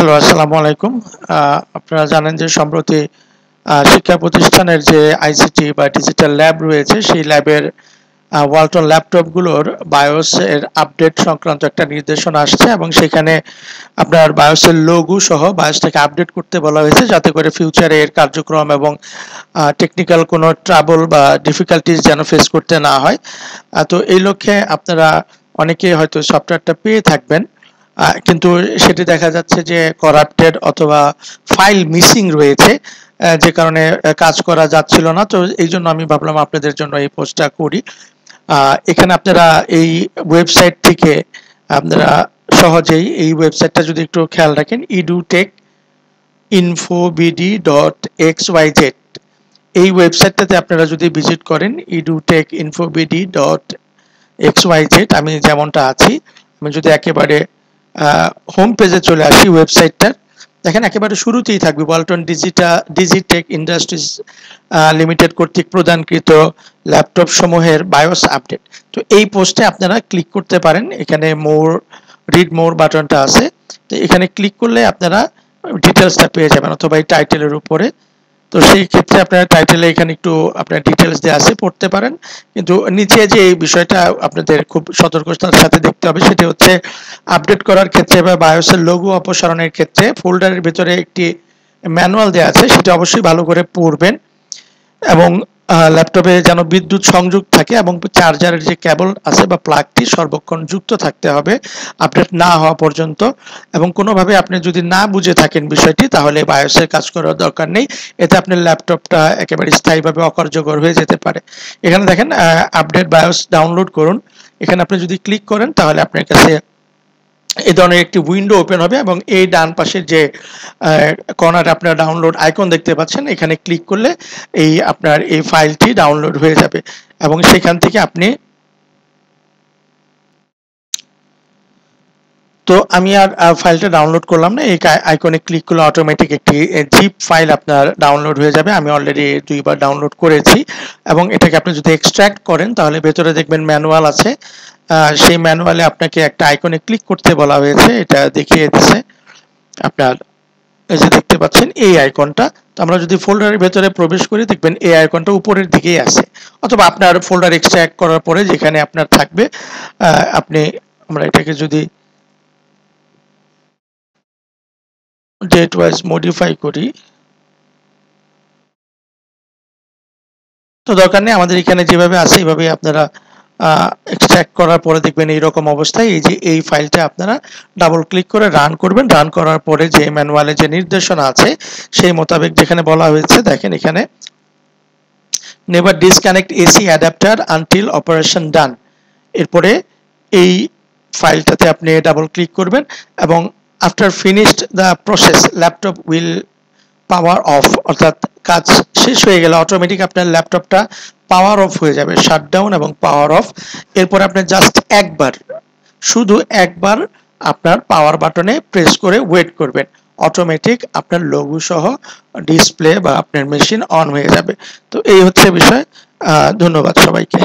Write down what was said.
Hello, আসসালামু আলাইকুম। আপনারা জানেন যে সম্প্রতি শিক্ষা প্রতিষ্ঠানের যে আইসিটি বা ডিজিটাল ল্যাব রয়েছে, সেই ল্যাবের ওয়ালটন ল্যাপটপগুলোর বায়োসের আপডেট সংক্রান্ত একটা নির্দেশনা আসছে এবং সেখানে আপনার বায়োসের লোগো সহ বায়োসটাকে আপডেট করতে বলা হয়েছে, যাতে করে ফিউচারে এর কার্যক্রম এবং টেকনিক্যাল কোনো ট্রাবল বা ডিফিকাল্টিস যেন ফেস করতে না হয়। তো এই লক্ষ্যে আপনারা অনেকেই হয়তো সফটওয়্যারটা পেয়ে থাকবেন, কিন্তু সেটি দেখা যাচ্ছে যে করাপ্টেড অথবা ফাইল মিসিং রয়েছে, যে কারণে কাজ করা যাচ্ছিল না। তো এই জন্য আমি ভাবলাম আপনাদের জন্য এই পোস্টটা করি। এখানে আপনারা এই ওয়েবসাইট থেকে আপনারা সহজেই এই ওয়েবসাইটটা যদি একটু খেয়াল রাখেন, edutechinfobd.xyz, এই ওয়েবসাইটটাতে আপনারা যদি ভিজিট করেন edutechinfobd.xyz, আমি যেমনটা আছি, আমি যদি একেবারে হোম পেজে চলে আসি ওয়েবসাইটটার, দেখেন একেবারে শুরুতেই থাকবে ওয়ালটন ডিজিটেক ইন্ডাস্ট্রিজ লিমিটেড কর্তৃক প্রদানকৃত ল্যাপটপ সমূহের বায়োস আপডেট। তো এই পোস্টে আপনারা ক্লিক করতে পারেন, এখানে রিড মোর বাটনটা আছে, তো এখানে ক্লিক করলে আপনারা ডিটেলসটা পেয়ে যাবেন, অথবা এই টাইটেলের উপরে। তো সেই ক্ষেত্রে আপনার টাইটেলে এখানে একটু আপনার ডিটেলস দেওয়া আছে, পড়তে পারেন। কিন্তু নিচে যে এই বিষয়টা আপনাদের খুব সতর্কতার সাথে দেখতে হবে, সেটা হচ্ছে আপডেট করার ক্ষেত্রে বা বায়োসের লোগো অপসারণের ক্ষেত্রে ফোল্ডারের ভিতরে একটি ম্যানুয়াল দেওয়া আছে, সেটা অবশ্যই ভালো করে পড়বেন। এবং ল্যাপটপে যেন বিদ্যুৎ সংযোগ থাকে এবং চার্জারের যে কেবল আছে বা প্লাগটি সর্বক্ষণ যুক্ত থাকতে হবে আপডেট না হওয়া পর্যন্ত। এবং কোনোভাবে আপনি যদি না বুঝে থাকেন বিষয়টি, তাহলে বায়োসের কাজ করার দরকার নেই, এতে আপনার ল্যাপটপটা একেবারে স্থায়ীভাবে অকার্যকর হয়ে যেতে পারে। এখানে দেখেন আপডেট বায়োস ডাউনলোড করুন, এখানে আপনি যদি ক্লিক করেন তাহলে আপনার কাছে এই ধরনের একটি উইন্ডো ওপেন হবে এবং এই ডান পাশের যে কর্নারে আপনারা ডাউনলোড আইকন দেখতে পাচ্ছেন, এখানে ক্লিক করলে এই আপনার এই ফাইলটি ডাউনলোড হয়ে যাবে এবং সেখান থেকে আপনি, তো আমি আর ফাইলটা ডাউনলোড করলাম না, এই আইকনে ক্লিক করলে অটোমেটিক একটি জিপ ফাইল আপনার ডাউনলোড হয়ে যাবে। আমি অলরেডি 2বার ডাউনলোড করেছি এবং এটাকে আপনি যদি এক্সট্রাক্ট করেন তাহলে ভেতরে দেখবেন ম্যানুয়াল আছে। সেই ম্যানুয়ালে আপনাকে একটা আইকনে ক্লিক করতে বলা হয়েছে, এটা দেখিয়ে দিচ্ছে আপনার, এই যে দেখতে পাচ্ছেন এই আইকনটা। তো আমরা যদি ফোল্ডারের ভেতরে প্রবেশ করি, দেখবেন এই আইকনটা উপরের দিকেই আছে, অথবা আপনার ফোল্ডার এক্সট্রাক্ট করার পরে যেখানে আপনার থাকবে আপনি, আমরা এটাকে যদি ডেট ওয়াইজ মডিফাই করি, তো দরকার নেই, আমাদের এখানে যেভাবে আছে এইভাবে আপনারা এক্সট্রাক্ট করার পরে দেখবেন এইরকম অবস্থায় এই যে এই ফাইলটা আপনারা ডাবল ক্লিক করে রান করবেন। রান করার পরে যে ম্যানুয়ালে যে নির্দেশনা আছে সেই মোতাবেক যেখানে বলা হয়েছে, দেখেন এখানে never disconnect AC adapter until operation done, এরপরে এই ফাইলটাতে আপনি ডাবল ক্লিক করবেন এবং after finished the process laptop will power off, অর্থাৎ কাজ শেষ হয়ে গেলে অটোমেটিক আপনার ল্যাপটপটা পাওয়ার অফ হয়ে যাবে, শাটডাউন এবং পাওয়ার অফ। এরপর আপনি জাস্ট একবার, শুধু একবার আপনার পাওয়ার বাটনে প্রেস করে ওয়েট করবেন, অটোমেটিক আপনার লোগো সহ ডিসপ্লে বা আপনার মেশিন অন হয়ে যাবে। তো এই হচ্ছে বিষয়। ধন্যবাদ সবাইকে।